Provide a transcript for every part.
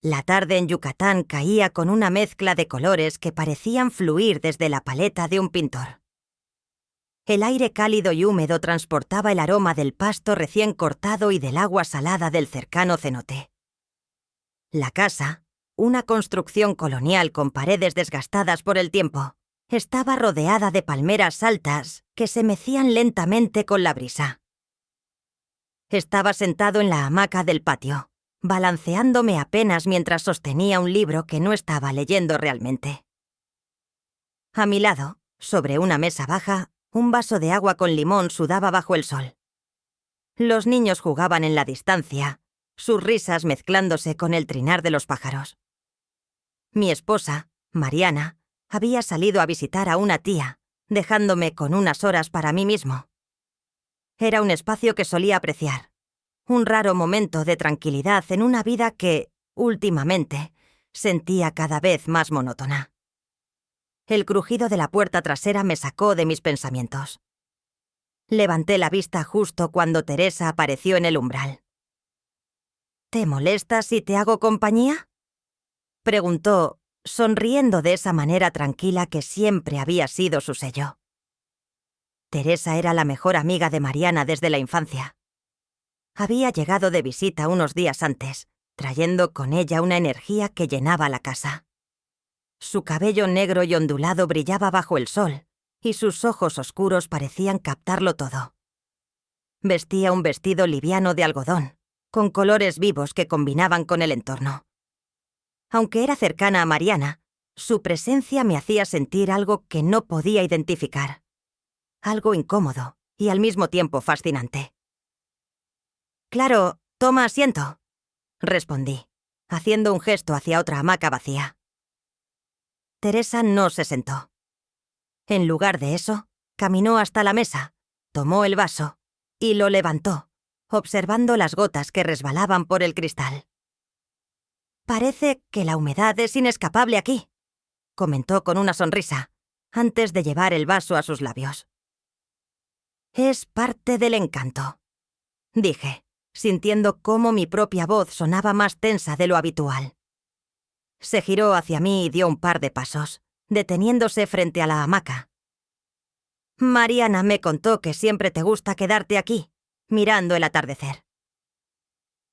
La tarde en Yucatán caía con una mezcla de colores que parecían fluir desde la paleta de un pintor. El aire cálido y húmedo transportaba el aroma del pasto recién cortado y del agua salada del cercano cenote. La casa, una construcción colonial con paredes desgastadas por el tiempo, estaba rodeada de palmeras altas que se mecían lentamente con la brisa. Estaba sentado en la hamaca del patio, balanceándome apenas mientras sostenía un libro que no estaba leyendo realmente. A mi lado, sobre una mesa baja, un vaso de agua con limón sudaba bajo el sol. Los niños jugaban en la distancia, sus risas mezclándose con el trinar de los pájaros. Mi esposa, Mariana, había salido a visitar a una tía, dejándome con unas horas para mí mismo. Era un espacio que solía apreciar, un raro momento de tranquilidad en una vida que, últimamente, sentía cada vez más monótona. El crujido de la puerta trasera me sacó de mis pensamientos. Levanté la vista justo cuando Teresa apareció en el umbral. ¿Te molesta si te hago compañía?, preguntó, sonriendo de esa manera tranquila que siempre había sido su sello. Teresa era la mejor amiga de Mariana desde la infancia. Había llegado de visita unos días antes, trayendo con ella una energía que llenaba la casa. Su cabello negro y ondulado brillaba bajo el sol, y sus ojos oscuros parecían captarlo todo. Vestía un vestido liviano de algodón, con colores vivos que combinaban con el entorno. Aunque era cercana a Mariana, su presencia me hacía sentir algo que no podía identificar. Algo incómodo y al mismo tiempo fascinante. «Claro, toma asiento», respondí, haciendo un gesto hacia otra hamaca vacía. Teresa no se sentó. En lugar de eso, caminó hasta la mesa, tomó el vaso y lo levantó, observando las gotas que resbalaban por el cristal. «Parece que la humedad es inescapable aquí», comentó con una sonrisa, antes de llevar el vaso a sus labios. «Es parte del encanto», dije, sintiendo cómo mi propia voz sonaba más tensa de lo habitual. Se giró hacia mí y dio un par de pasos, deteniéndose frente a la hamaca. «Mariana me contó que siempre te gusta quedarte aquí, mirando el atardecer».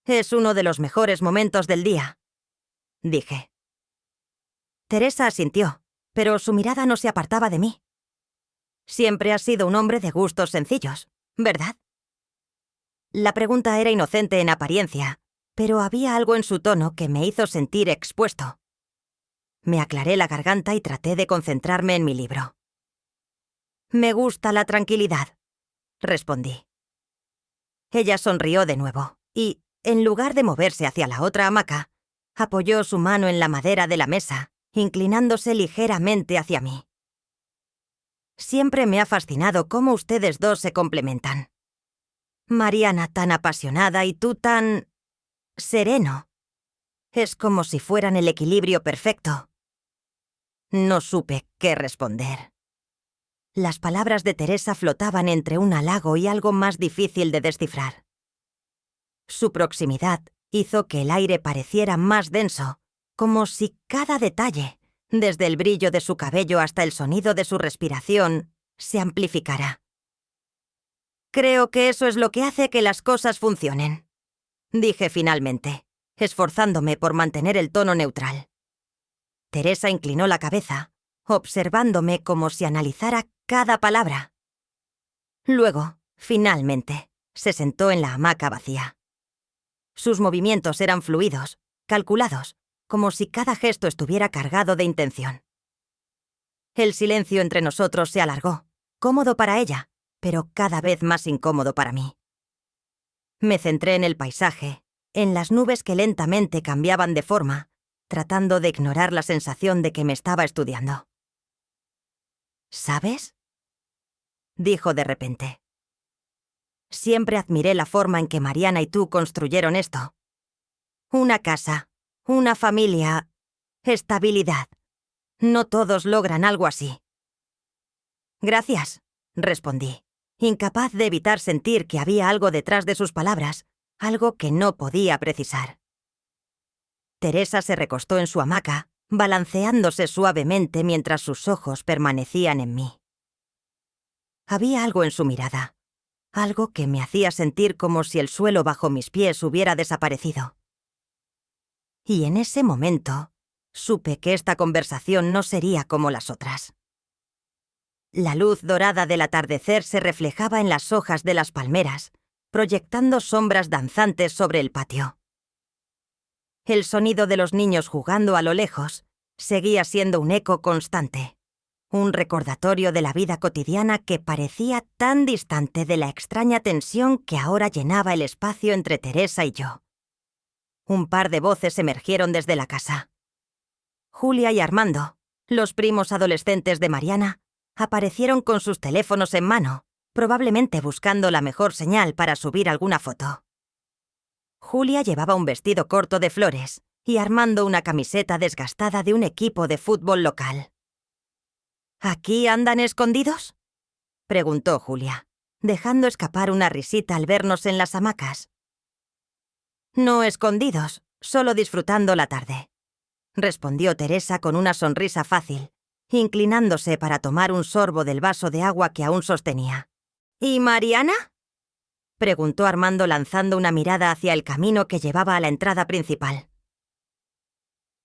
«Es uno de los mejores momentos del día», dije. Teresa asintió, pero su mirada no se apartaba de mí. «Siempre has sido un hombre de gustos sencillos, ¿verdad?». La pregunta era inocente en apariencia, pero había algo en su tono que me hizo sentir expuesto. Me aclaré la garganta y traté de concentrarme en mi libro. «Me gusta la tranquilidad», respondí. Ella sonrió de nuevo y, en lugar de moverse hacia la otra hamaca, apoyó su mano en la madera de la mesa, inclinándose ligeramente hacia mí. «Siempre me ha fascinado cómo ustedes dos se complementan. Mariana tan apasionada y tú tan... sereno. Es como si fueran el equilibrio perfecto». No supe qué responder. Las palabras de Teresa flotaban entre un halago y algo más difícil de descifrar. Su proximidad hizo que el aire pareciera más denso, como si cada detalle, desde el brillo de su cabello hasta el sonido de su respiración, se amplificara. «Creo que eso es lo que hace que las cosas funcionen», dije finalmente, esforzándome por mantener el tono neutral. Teresa inclinó la cabeza, observándome como si analizara cada palabra. Luego, finalmente, se sentó en la hamaca vacía. Sus movimientos eran fluidos, calculados, como si cada gesto estuviera cargado de intención. El silencio entre nosotros se alargó, cómodo para ella, pero cada vez más incómodo para mí. Me centré en el paisaje, en las nubes que lentamente cambiaban de forma, tratando de ignorar la sensación de que me estaba estudiando. «¿Sabes?», dijo de repente. «Siempre admiré la forma en que Mariana y tú construyeron esto. Una casa, una familia, estabilidad. No todos logran algo así». «Gracias», respondí, incapaz de evitar sentir que había algo detrás de sus palabras, algo que no podía precisar. Teresa se recostó en su hamaca, balanceándose suavemente mientras sus ojos permanecían en mí. Había algo en su mirada, algo que me hacía sentir como si el suelo bajo mis pies hubiera desaparecido. Y en ese momento, supe que esta conversación no sería como las otras. La luz dorada del atardecer se reflejaba en las hojas de las palmeras, proyectando sombras danzantes sobre el patio. El sonido de los niños jugando a lo lejos seguía siendo un eco constante, un recordatorio de la vida cotidiana que parecía tan distante de la extraña tensión que ahora llenaba el espacio entre Teresa y yo. Un par de voces emergieron desde la casa. Julia y Armando, los primos adolescentes de Mariana, aparecieron con sus teléfonos en mano, probablemente buscando la mejor señal para subir alguna foto. Julia llevaba un vestido corto de flores y Armando una camiseta desgastada de un equipo de fútbol local. ¿Aquí andan escondidos?, preguntó Julia, dejando escapar una risita al vernos en las hamacas. No escondidos, solo disfrutando la tarde, respondió Teresa con una sonrisa fácil, inclinándose para tomar un sorbo del vaso de agua que aún sostenía. ¿Y Mariana?, preguntó Armando lanzando una mirada hacia el camino que llevaba a la entrada principal.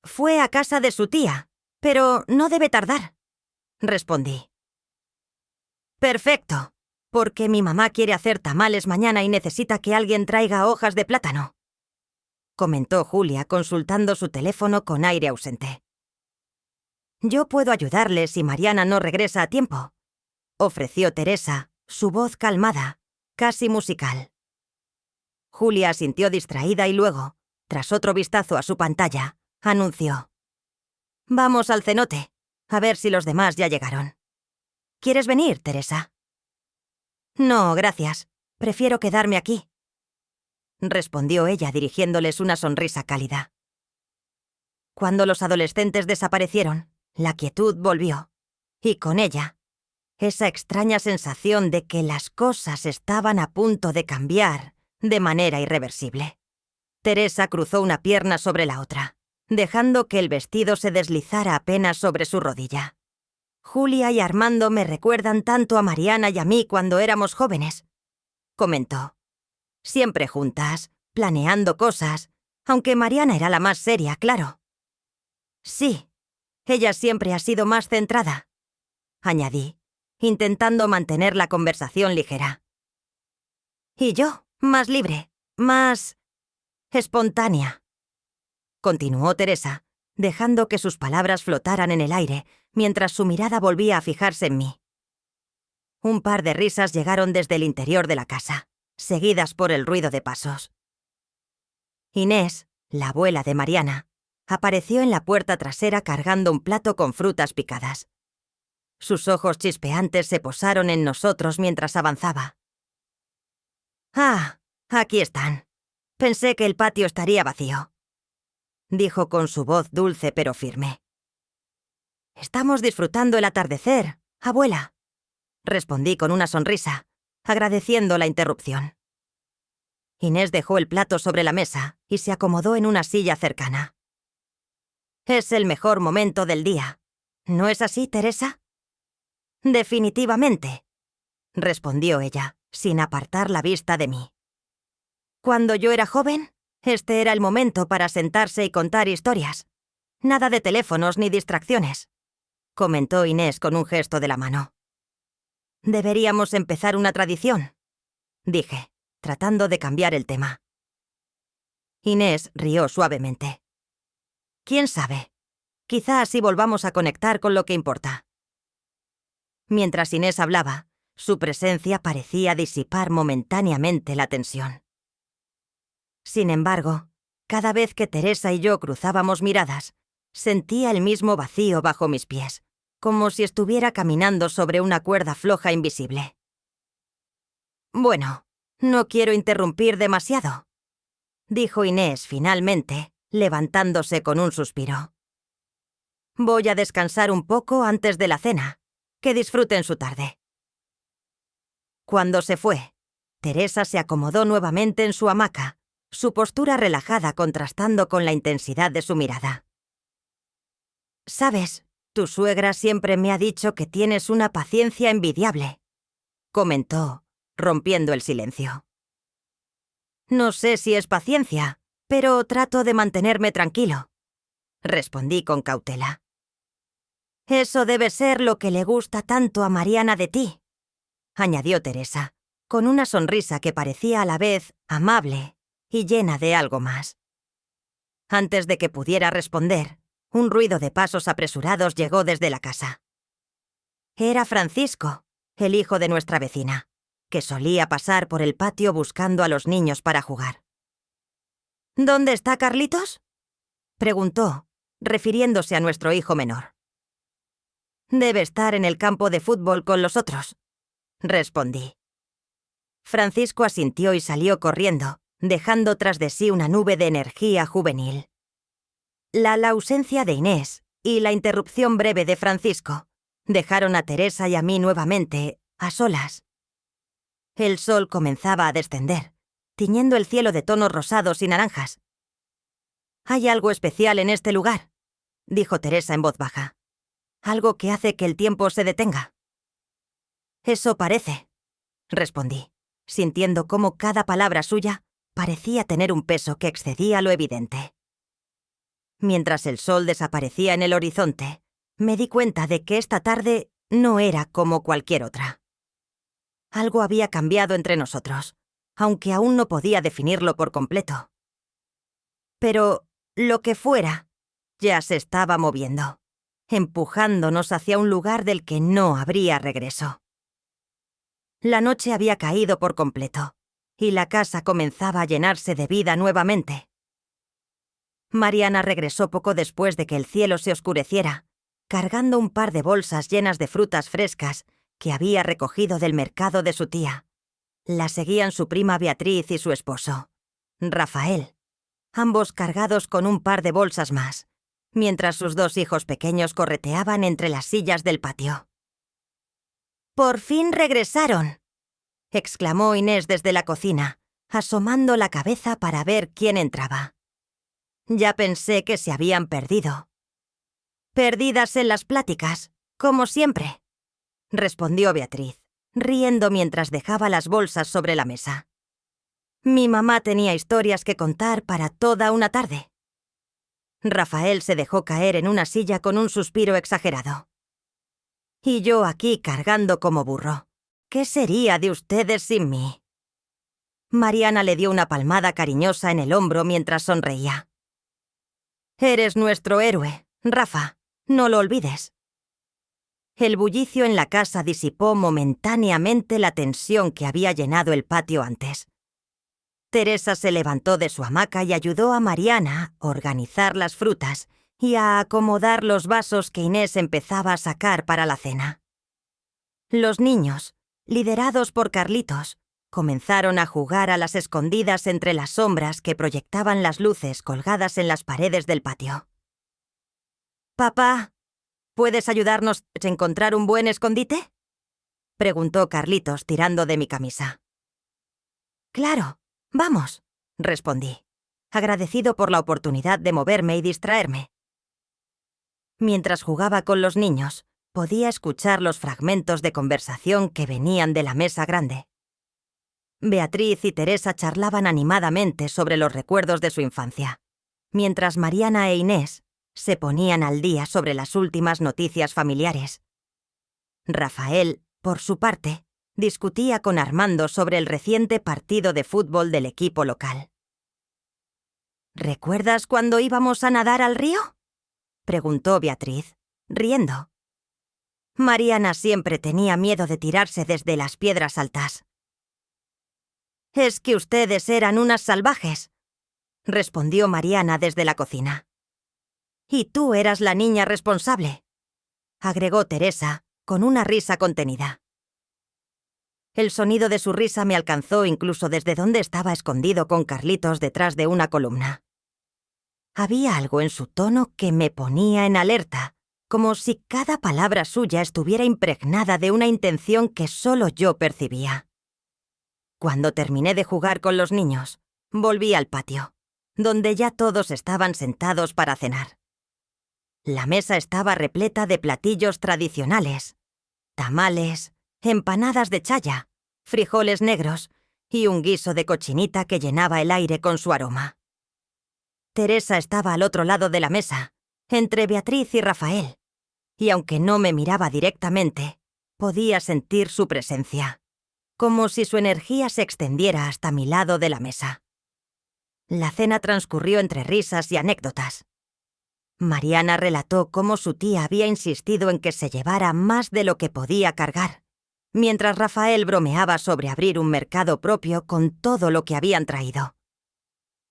Fue a casa de su tía, pero no debe tardar, respondí. Perfecto, porque mi mamá quiere hacer tamales mañana y necesita que alguien traiga hojas de plátano, comentó Julia consultando su teléfono con aire ausente. Yo puedo ayudarle si Mariana no regresa a tiempo, ofreció Teresa, su voz calmada, casi musical. Julia asintió distraída y luego, tras otro vistazo a su pantalla, anunció: Vamos al cenote, a ver si los demás ya llegaron. ¿Quieres venir, Teresa? No, gracias. Prefiero quedarme aquí, respondió ella dirigiéndoles una sonrisa cálida. Cuando los adolescentes desaparecieron, la quietud volvió, y con ella, esa extraña sensación de que las cosas estaban a punto de cambiar de manera irreversible. Teresa cruzó una pierna sobre la otra, dejando que el vestido se deslizara apenas sobre su rodilla. Julia y Armando me recuerdan tanto a Mariana y a mí cuando éramos jóvenes, comentó. Siempre juntas, planeando cosas, aunque Mariana era la más seria, claro. Sí, ella siempre ha sido más centrada, añadí, intentando mantener la conversación ligera. Y yo, más libre, más espontánea, continuó Teresa, dejando que sus palabras flotaran en el aire mientras su mirada volvía a fijarse en mí. Un par de risas llegaron desde el interior de la casa, seguidas por el ruido de pasos. Inés, la abuela de Mariana, apareció en la puerta trasera cargando un plato con frutas picadas. Sus ojos chispeantes se posaron en nosotros mientras avanzaba. «Ah, aquí están. Pensé que el patio estaría vacío», dijo con su voz dulce pero firme. «Estamos disfrutando el atardecer, abuela», respondí con una sonrisa, agradeciendo la interrupción. Inés dejó el plato sobre la mesa y se acomodó en una silla cercana. «Es el mejor momento del día. ¿No es así, Teresa?» «Definitivamente», respondió ella, sin apartar la vista de mí. «Cuando yo era joven, este era el momento para sentarse y contar historias. Nada de teléfonos ni distracciones», comentó Inés con un gesto de la mano. «Deberíamos empezar una tradición», dije, tratando de cambiar el tema. Inés rió suavemente. «¿Quién sabe? Quizá así volvamos a conectar con lo que importa». Mientras Inés hablaba, su presencia parecía disipar momentáneamente la tensión. Sin embargo, cada vez que Teresa y yo cruzábamos miradas, sentía el mismo vacío bajo mis pies, como si estuviera caminando sobre una cuerda floja invisible. «Bueno, no quiero interrumpir demasiado», dijo Inés finalmente, levantándose con un suspiro. «Voy a descansar un poco antes de la cena. Que disfruten su tarde». Cuando se fue, Teresa se acomodó nuevamente en su hamaca, su postura relajada contrastando con la intensidad de su mirada. «Sabes, tu suegra siempre me ha dicho que tienes una paciencia envidiable», comentó, rompiendo el silencio. «No sé si es paciencia, pero trato de mantenerme tranquilo», respondí con cautela. «Eso debe ser lo que le gusta tanto a Mariana de ti», añadió Teresa, con una sonrisa que parecía a la vez amable y llena de algo más. Antes de que pudiera responder, un ruido de pasos apresurados llegó desde la casa. Era Francisco, el hijo de nuestra vecina, que solía pasar por el patio buscando a los niños para jugar. «¿Dónde está Carlitos?», preguntó, refiriéndose a nuestro hijo menor. «Debe estar en el campo de fútbol con los otros», respondí. Francisco asintió y salió corriendo, dejando tras de sí una nube de energía juvenil. La ausencia de Inés y la interrupción breve de Francisco dejaron a Teresa y a mí nuevamente a solas. El sol comenzaba a descender, tiñendo el cielo de tonos rosados y naranjas. «Hay algo especial en este lugar», dijo Teresa en voz baja. «Algo que hace que el tiempo se detenga». «Eso parece», respondí, sintiendo cómo cada palabra suya parecía tener un peso que excedía lo evidente. Mientras el sol desaparecía en el horizonte, me di cuenta de que esta tarde no era como cualquier otra. Algo había cambiado entre nosotros, aunque aún no podía definirlo por completo. Pero lo que fuera, ya se estaba moviendo, empujándonos hacia un lugar del que no habría regreso. La noche había caído por completo, y la casa comenzaba a llenarse de vida nuevamente. Mariana regresó poco después de que el cielo se oscureciera, cargando un par de bolsas llenas de frutas frescas que había recogido del mercado de su tía. La seguían su prima Beatriz y su esposo, Rafael, ambos cargados con un par de bolsas más, mientras sus dos hijos pequeños correteaban entre las sillas del patio. «¡Por fin regresaron!», exclamó Inés desde la cocina, asomando la cabeza para ver quién entraba. «Ya pensé que se habían perdido». «Perdidas en las pláticas, como siempre», respondió Beatriz, riendo mientras dejaba las bolsas sobre la mesa. «Mi mamá tenía historias que contar para toda una tarde». Rafael se dejó caer en una silla con un suspiro exagerado. «Y yo aquí cargando como burro. ¿Qué sería de ustedes sin mí?». Mariana le dio una palmada cariñosa en el hombro mientras sonreía. «Eres nuestro héroe, Rafa, no lo olvides». El bullicio en la casa disipó momentáneamente la tensión que había llenado el patio antes. Teresa se levantó de su hamaca y ayudó a Mariana a organizar las frutas y a acomodar los vasos que Inés empezaba a sacar para la cena. Los niños, liderados por Carlitos, comenzaron a jugar a las escondidas entre las sombras que proyectaban las luces colgadas en las paredes del patio. «Papá, ¿puedes ayudarnos a encontrar un buen escondite?», preguntó Carlitos tirando de mi camisa. «Claro, vamos», respondí, agradecido por la oportunidad de moverme y distraerme. Mientras jugaba con los niños, podía escuchar los fragmentos de conversación que venían de la mesa grande. Beatriz y Teresa charlaban animadamente sobre los recuerdos de su infancia, mientras Mariana e Inés se ponían al día sobre las últimas noticias familiares. Rafael, por su parte, discutía con Armando sobre el reciente partido de fútbol del equipo local. «¿Recuerdas cuando íbamos a nadar al río?», preguntó Beatriz, riendo. Mariana siempre tenía miedo de tirarse desde las piedras altas. «Es que ustedes eran unas salvajes», respondió Mariana desde la cocina. «Y tú eras la niña responsable», agregó Teresa, con una risa contenida. El sonido de su risa me alcanzó incluso desde donde estaba escondido con Carlitos detrás de una columna. Había algo en su tono que me ponía en alerta, como si cada palabra suya estuviera impregnada de una intención que solo yo percibía. Cuando terminé de jugar con los niños, Volví al patio, donde ya todos estaban sentados para cenar. La mesa estaba repleta de platillos tradicionales: tamales, empanadas de chaya, frijoles negros y un guiso de cochinita que llenaba el aire con su aroma. Teresa estaba al otro lado de la mesa, entre Beatriz y Rafael, y aunque no me miraba directamente, podía sentir su presencia, como si su energía se extendiera hasta mi lado de la mesa. La cena transcurrió entre risas y anécdotas. Mariana relató cómo su tía había insistido en que se llevara más de lo que podía cargar, mientras Rafael bromeaba sobre abrir un mercado propio con todo lo que habían traído.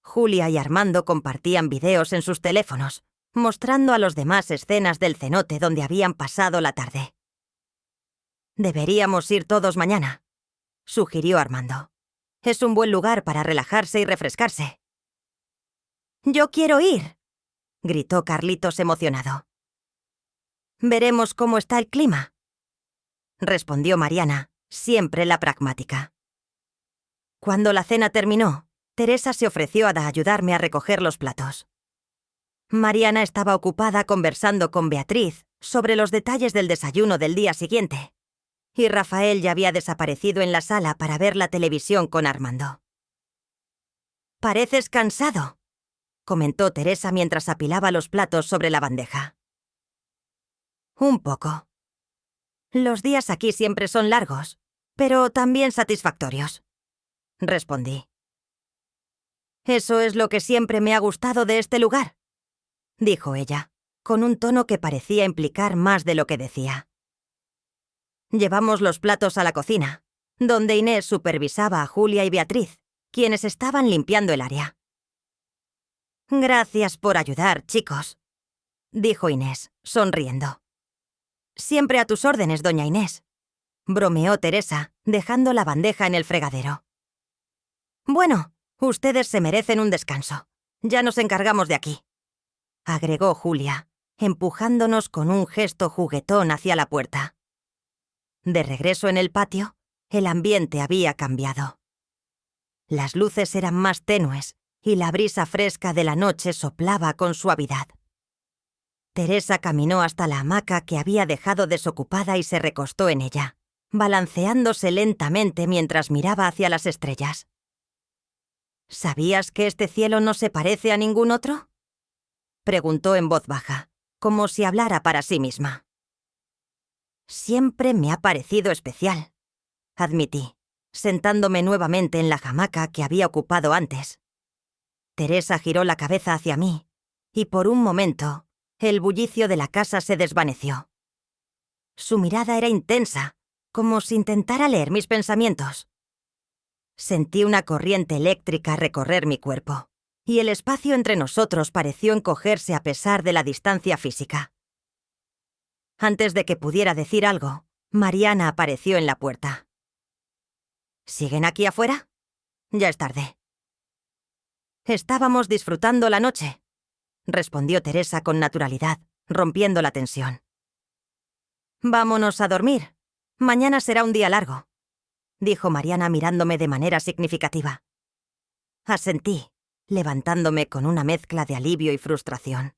Julia y Armando compartían videos en sus teléfonos, mostrando a los demás escenas del cenote donde habían pasado la tarde. «Deberíamos ir todos mañana», sugirió Armando. «Es un buen lugar para relajarse y refrescarse». «¡Yo quiero ir!», gritó Carlitos emocionado. «Veremos cómo está el clima», respondió Mariana, siempre la pragmática. Cuando la cena terminó, Teresa se ofreció a ayudarme a recoger los platos. Mariana estaba ocupada conversando con Beatriz sobre los detalles del desayuno del día siguiente, y Rafael ya había desaparecido en la sala para ver la televisión con Armando. «Pareces cansado», comentó Teresa mientras apilaba los platos sobre la bandeja. «Un poco. Los días aquí siempre son largos, pero también satisfactorios», respondí. «Eso es lo que siempre me ha gustado de este lugar», dijo ella, con un tono que parecía implicar más de lo que decía. Llevamos los platos a la cocina, donde Inés supervisaba a Julia y Beatriz, quienes estaban limpiando el área. «Gracias por ayudar, chicos», dijo Inés, sonriendo. «Siempre a tus órdenes, doña Inés», bromeó Teresa, dejando la bandeja en el fregadero. «Bueno, ustedes se merecen un descanso. Ya nos encargamos de aquí», agregó Julia, empujándonos con un gesto juguetón hacia la puerta. De regreso en el patio, el ambiente había cambiado. Las luces eran más tenues y la brisa fresca de la noche soplaba con suavidad. Teresa caminó hasta la hamaca que había dejado desocupada y se recostó en ella, balanceándose lentamente mientras miraba hacia las estrellas. «¿Sabías que este cielo no se parece a ningún otro?», preguntó en voz baja, como si hablara para sí misma. «Siempre me ha parecido especial», admití, sentándome nuevamente en la hamaca que había ocupado antes. Teresa giró la cabeza hacia mí, y por un momento, el bullicio de la casa se desvaneció. Su mirada era intensa, como si intentara leer mis pensamientos. Sentí una corriente eléctrica recorrer mi cuerpo, y el espacio entre nosotros pareció encogerse a pesar de la distancia física. Antes de que pudiera decir algo, Mariana apareció en la puerta. «¿Siguen aquí afuera? Ya es tarde». «Estábamos disfrutando la noche», respondió Teresa con naturalidad, rompiendo la tensión. «Vámonos a dormir. Mañana será un día largo», dijo Mariana mirándome de manera significativa. Asentí, levantándome con una mezcla de alivio y frustración.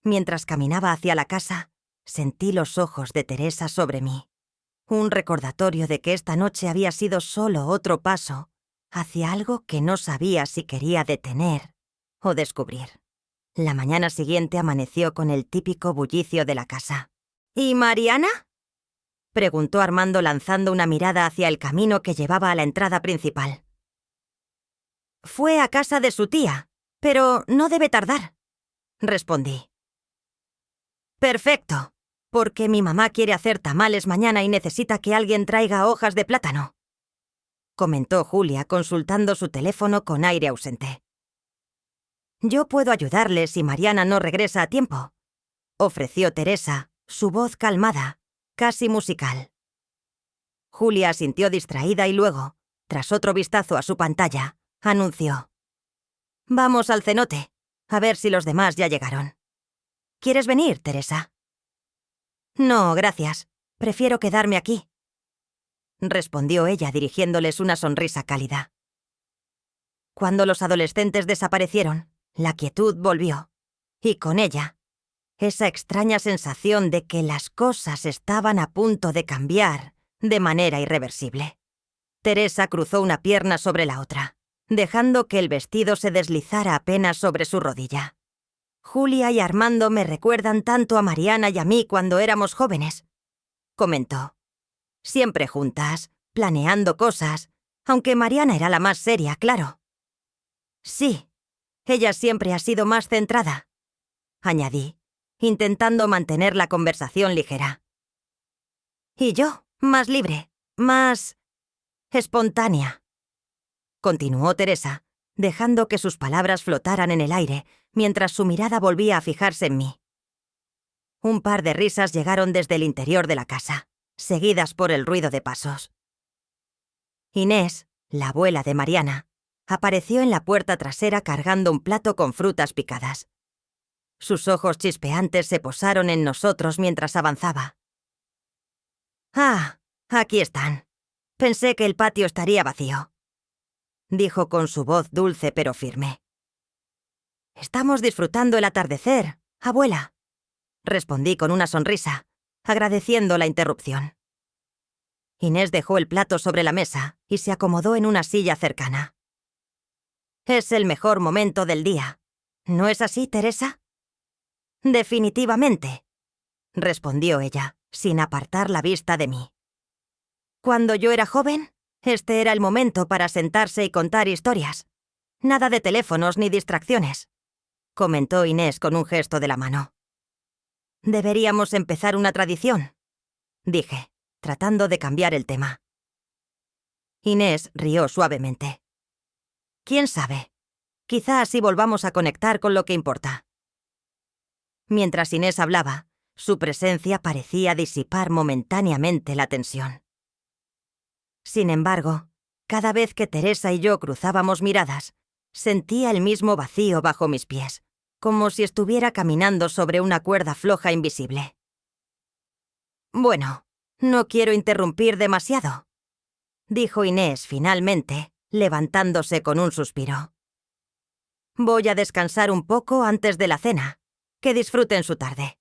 Mientras caminaba hacia la casa, sentí los ojos de Teresa sobre mí. Un recordatorio de que esta noche había sido solo otro paso hacia algo que no sabía si quería detener o descubrir. La mañana siguiente amaneció con el típico bullicio de la casa. «¿Y Mariana?», preguntó Armando lanzando una mirada hacia el camino que llevaba a la entrada principal. «Fue a casa de su tía, pero no debe tardar», respondí. «Perfecto, porque mi mamá quiere hacer tamales mañana y necesita que alguien traiga hojas de plátano», comentó Julia consultando su teléfono con aire ausente. «Yo puedo ayudarle si Mariana no regresa a tiempo», ofreció Teresa, su voz calmada, casi musical. Julia asintió distraída y luego, tras otro vistazo a su pantalla, anunció: «Vamos al cenote, a ver si los demás ya llegaron. ¿Quieres venir, Teresa?» «No, gracias. Prefiero quedarme aquí», respondió ella dirigiéndoles una sonrisa cálida. Cuando los adolescentes desaparecieron, la quietud volvió. Y con ella, esa extraña sensación de que las cosas estaban a punto de cambiar de manera irreversible. Teresa cruzó una pierna sobre la otra, dejando que el vestido se deslizara apenas sobre su rodilla. Julia y Armando me recuerdan tanto a Mariana y a mí cuando éramos jóvenes, comentó. Siempre juntas, planeando cosas, aunque Mariana era la más seria, claro. Sí, ella siempre ha sido más centrada, añadí, intentando mantener la conversación ligera. Y yo, más libre, más espontánea, continuó Teresa, dejando que sus palabras flotaran en el aire mientras su mirada volvía a fijarse en mí. Un par de risas llegaron desde el interior de la casa, seguidas por el ruido de pasos. Inés, la abuela de Mariana, apareció en la puerta trasera cargando un plato con frutas picadas. Sus ojos chispeantes se posaron en nosotros mientras avanzaba. «Ah, aquí están. Pensé que el patio estaría vacío», dijo con su voz dulce pero firme. «Estamos disfrutando el atardecer, abuela», respondí con una sonrisa, agradeciendo la interrupción. Inés dejó el plato sobre la mesa y se acomodó en una silla cercana. «Es el mejor momento del día. ¿No es así, Teresa?» «Definitivamente», respondió ella, sin apartar la vista de mí. «Cuando yo era joven, este era el momento para sentarse y contar historias. Nada de teléfonos ni distracciones», comentó Inés con un gesto de la mano. «Deberíamos empezar una tradición», dije, tratando de cambiar el tema. Inés rió suavemente. «¿Quién sabe? Quizá así volvamos a conectar con lo que importa». Mientras Inés hablaba, su presencia parecía disipar momentáneamente la tensión. Sin embargo, cada vez que Teresa y yo cruzábamos miradas, sentía el mismo vacío bajo mis pies, como si estuviera caminando sobre una cuerda floja invisible. «Bueno, no quiero interrumpir demasiado», dijo Inés finalmente, levantándose con un suspiro. «Voy a descansar un poco antes de la cena. Que disfruten su tarde».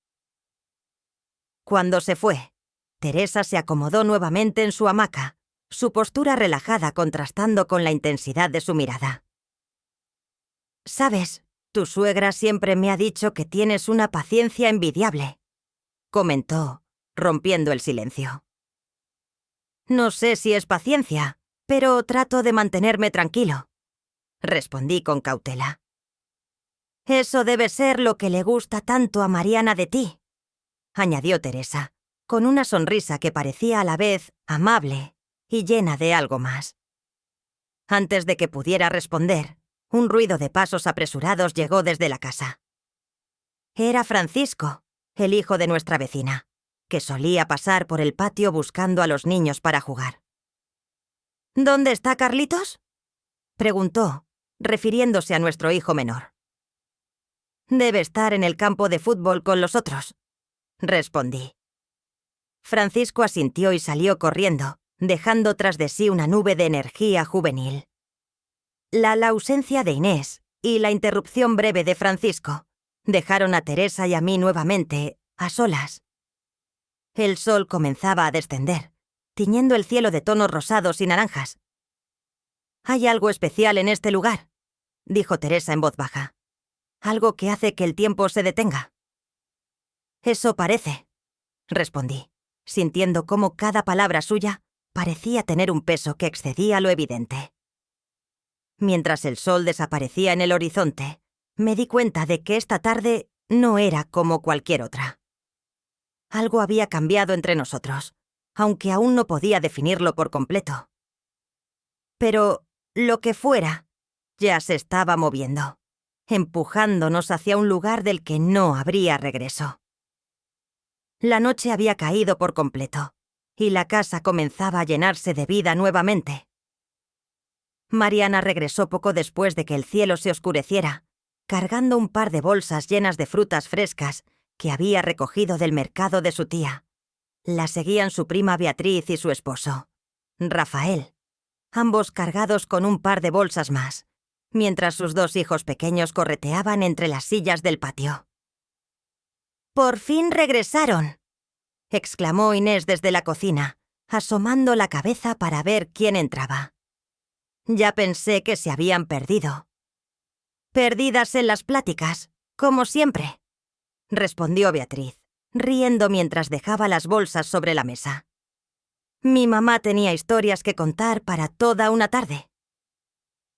Cuando se fue, Teresa se acomodó nuevamente en su hamaca, su postura relajada contrastando con la intensidad de su mirada. «Sabes, tu suegra siempre me ha dicho que tienes una paciencia envidiable», comentó, rompiendo el silencio. «No sé si es paciencia, pero trato de mantenerme tranquilo», respondí con cautela. «Eso debe ser lo que le gusta tanto a Mariana de ti», añadió Teresa, con una sonrisa que parecía a la vez amable y llena de algo más. Antes de que pudiera responder, un ruido de pasos apresurados llegó desde la casa. Era Francisco, el hijo de nuestra vecina, que solía pasar por el patio buscando a los niños para jugar. «¿Dónde está Carlitos?», preguntó, refiriéndose a nuestro hijo menor. «Debe estar en el campo de fútbol con los otros», respondí. Francisco asintió y salió corriendo, dejando tras de sí una nube de energía juvenil. La ausencia de Inés y la interrupción breve de Francisco dejaron a Teresa y a mí nuevamente a solas. El sol comenzaba a descender, tiñendo el cielo de tonos rosados y naranjas. «Hay algo especial en este lugar», dijo Teresa en voz baja. «Algo que hace que el tiempo se detenga». «Eso parece», respondí, sintiendo cómo cada palabra suya parecía tener un peso que excedía lo evidente. Mientras el sol desaparecía en el horizonte, me di cuenta de que esta tarde no era como cualquier otra. Algo había cambiado entre nosotros, aunque aún no podía definirlo por completo. Pero lo que fuera, ya se estaba moviendo, empujándonos hacia un lugar del que no habría regreso. La noche había caído por completo, y la casa comenzaba a llenarse de vida nuevamente. Mariana regresó poco después de que el cielo se oscureciera, cargando un par de bolsas llenas de frutas frescas que había recogido del mercado de su tía. La seguían su prima Beatriz y su esposo, Rafael, ambos cargados con un par de bolsas más, mientras sus 2 hijos pequeños correteaban entre las sillas del patio. «¡Por fin regresaron!», exclamó Inés desde la cocina, asomando la cabeza para ver quién entraba. «Ya pensé que se habían perdido». «Perdidas en las pláticas, como siempre», respondió Beatriz, riendo mientras dejaba las bolsas sobre la mesa. «Mi mamá tenía historias que contar para toda una tarde».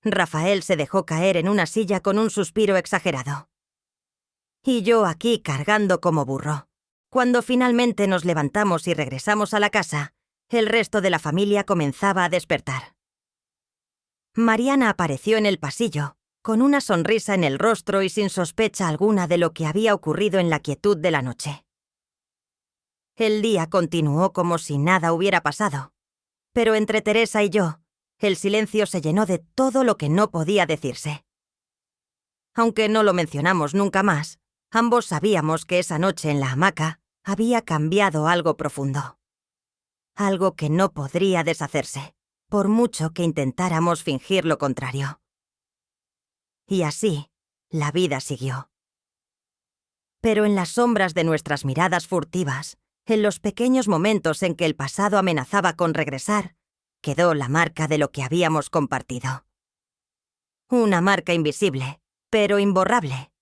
Rafael se dejó caer en una silla con un suspiro exagerado. «Y yo aquí cargando como burro». Cuando finalmente nos levantamos y regresamos a la casa, el resto de la familia comenzaba a despertar. Mariana apareció en el pasillo, con una sonrisa en el rostro y sin sospecha alguna de lo que había ocurrido en la quietud de la noche. El día continuó como si nada hubiera pasado, pero entre Teresa y yo, el silencio se llenó de todo lo que no podía decirse. Aunque no lo mencionamos nunca más, ambos sabíamos que esa noche en la hamaca había cambiado algo profundo. Algo que no podría deshacerse, por mucho que intentáramos fingir lo contrario. Y así, la vida siguió. Pero en las sombras de nuestras miradas furtivas, en los pequeños momentos en que el pasado amenazaba con regresar, quedó la marca de lo que habíamos compartido. Una marca invisible, pero imborrable,